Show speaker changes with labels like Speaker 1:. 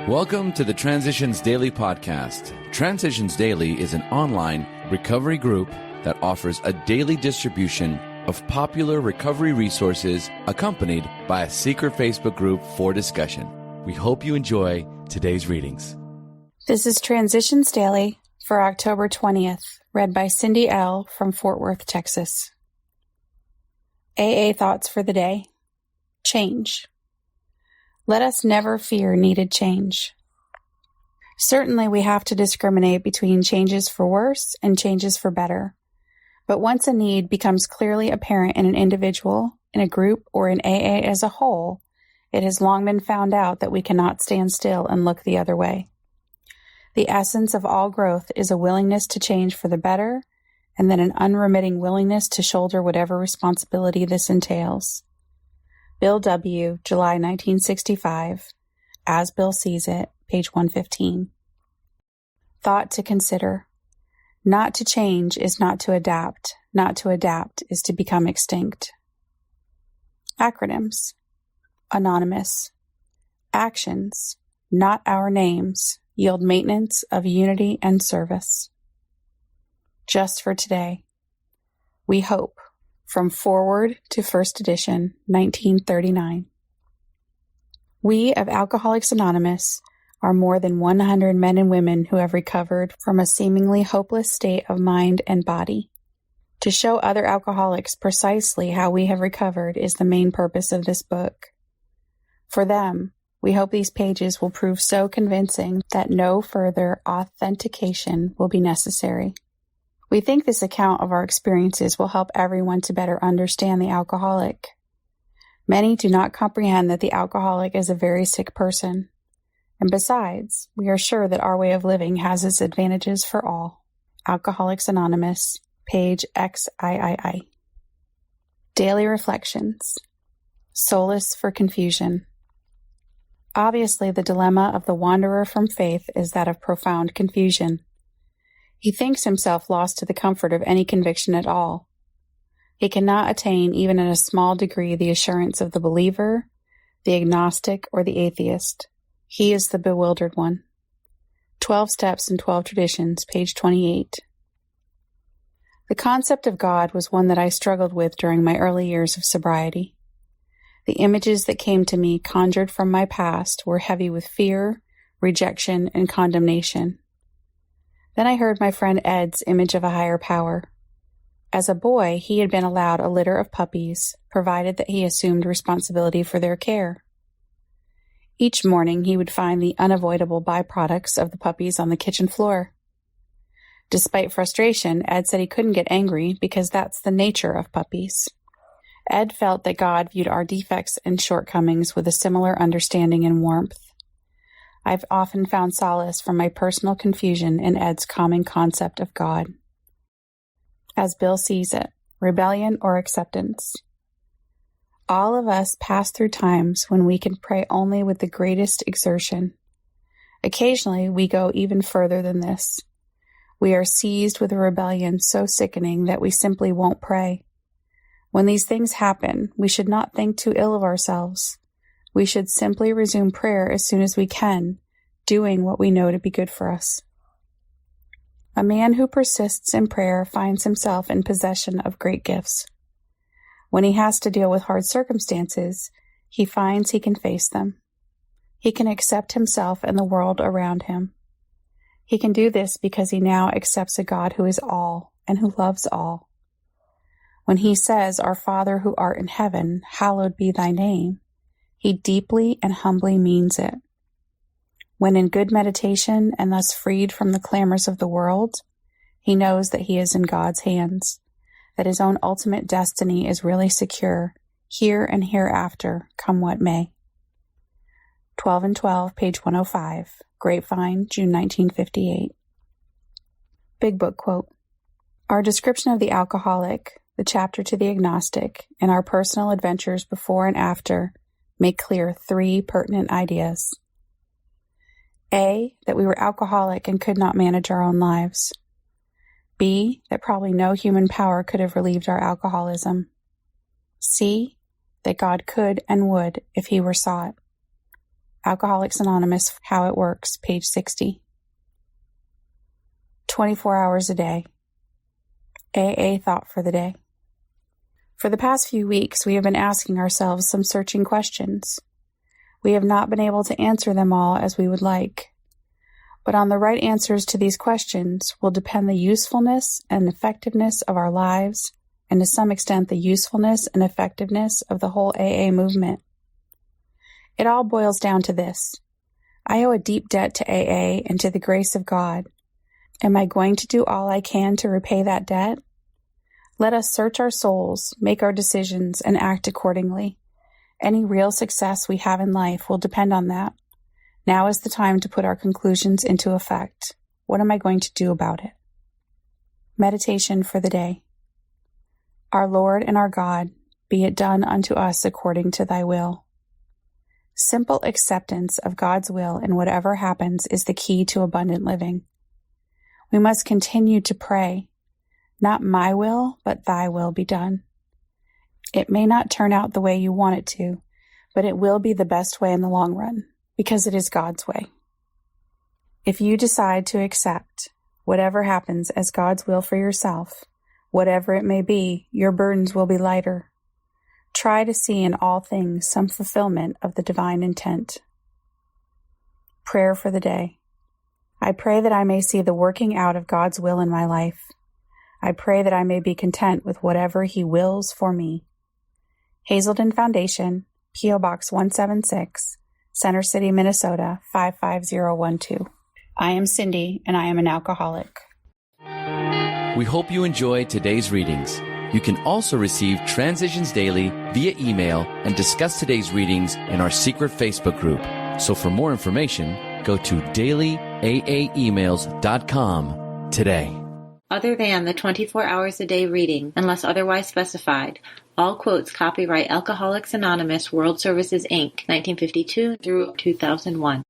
Speaker 1: Welcome to the Transitions Daily podcast. Transitions Daily is an online recovery group that offers a daily distribution of popular recovery resources accompanied by a secret Facebook group for discussion. We hope you enjoy today's readings.
Speaker 2: This is Transitions Daily for October 20th, read by Cindy L. from Fort Worth, Texas. AA thoughts for the day. Change. Let us never fear needed change. Certainly we have to discriminate between changes for worse and changes for better. But once a need becomes clearly apparent in an individual, in a group, or in AA as a whole, it has long been found out that we cannot stand still and look the other way. The essence of all growth is a willingness to change for the better, and then an unremitting willingness to shoulder whatever responsibility this entails. Bill W., July 1965, As Bill Sees It, page 115. Thought to consider. Not to change is not to adapt. Not to adapt is to become extinct. Acronyms. Anonymous. Actions, not our names, yield maintenance of unity and service. Just for today. We hope. From Forward to First Edition, 1939. We of Alcoholics Anonymous are more than 100 men and women who have recovered from a seemingly hopeless state of mind and body. To show other alcoholics precisely how we have recovered is the main purpose of this book. For them, we hope these pages will prove so convincing that no further authentication will be necessary. We think this account of our experiences will help everyone to better understand the alcoholic. Many do not comprehend that the alcoholic is a very sick person. And besides, we are sure that our way of living has its advantages for all. Alcoholics Anonymous, page XIII. Daily Reflections. Solace for Confusion. Obviously, the dilemma of the wanderer from faith is that of profound confusion. He thinks himself lost to the comfort of any conviction at all. He cannot attain even in a small degree the assurance of the believer, the agnostic, or the atheist. He is the bewildered one. 12 Steps and 12 Traditions, page 28. The concept of God was one that I struggled with during my early years of sobriety. The images that came to me conjured from my past were heavy with fear, rejection, and condemnation. Then I heard my friend Ed's image of a higher power. As a boy, he had been allowed a litter of puppies, provided that he assumed responsibility for their care. Each morning, he would find the unavoidable byproducts of the puppies on the kitchen floor. Despite frustration, Ed said he couldn't get angry because that's the nature of puppies. Ed felt that God viewed our defects and shortcomings with a similar understanding and warmth. I've often found solace from my personal confusion in Ed's calming concept of God. As Bill Sees It, Rebellion or Acceptance. All of us pass through times when we can pray only with the greatest exertion. Occasionally, we go even further than this. We are seized with a rebellion so sickening that we simply won't pray. When these things happen, we should not think too ill of ourselves. We should simply resume prayer as soon as we can, doing what we know to be good for us. A man who persists in prayer finds himself in possession of great gifts. When he has to deal with hard circumstances, he finds he can face them. He can accept himself and the world around him. He can do this because he now accepts a God who is all and who loves all. When he says, "Our Father who art in heaven, hallowed be thy name," he deeply and humbly means it. When in good meditation and thus freed from the clamors of the world, he knows that he is in God's hands, that his own ultimate destiny is really secure, here and hereafter, come what may. 12 and 12, page 105, Grapevine, June 1958. Big Book quote. Our description of the alcoholic, the chapter to the agnostic, and our personal adventures before and after make clear 3 pertinent ideas. A, that we were alcoholic and could not manage our own lives. B, that probably no human power could have relieved our alcoholism. C, that God could and would if he were sought. Alcoholics Anonymous, How It Works, page 60. 24 hours a day. AA thought for the day. For the past few weeks, we have been asking ourselves some searching questions. We have not been able to answer them all as we would like. But on the right answers to these questions will depend the usefulness and effectiveness of our lives, and to some extent the usefulness and effectiveness of the whole AA movement. It all boils down to this. I owe a deep debt to AA and to the grace of God. Am I going to do all I can to repay that debt? Let us search our souls, make our decisions, and act accordingly. Any real success we have in life will depend on that. Now is the time to put our conclusions into effect. What am I going to do about it? Meditation for the day. Our Lord and our God, be it done unto us according to thy will. Simple acceptance of God's will in whatever happens is the key to abundant living. We must continue to pray, not my will, but thy will be done. It may not turn out the way you want it to, but it will be the best way in the long run, because it is God's way. If you decide to accept whatever happens as God's will for yourself, whatever it may be, your burdens will be lighter. Try to see in all things some fulfillment of the divine intent. Prayer for the day. I pray that I may see the working out of God's will in my life. I pray that I may be content with whatever He wills for me. Hazelden Foundation, P.O. Box 176, Center City, Minnesota 55012. I am Cindy, and I am an alcoholic.
Speaker 1: We hope you enjoyed today's readings. You can also receive Transitions Daily via email and discuss today's readings in our secret Facebook group. So for more information, go to dailyaaemails.com today.
Speaker 3: Other than the 24 hours a day reading, unless otherwise specified, all quotes copyright Alcoholics Anonymous World Services, Inc., 1952 through 2001.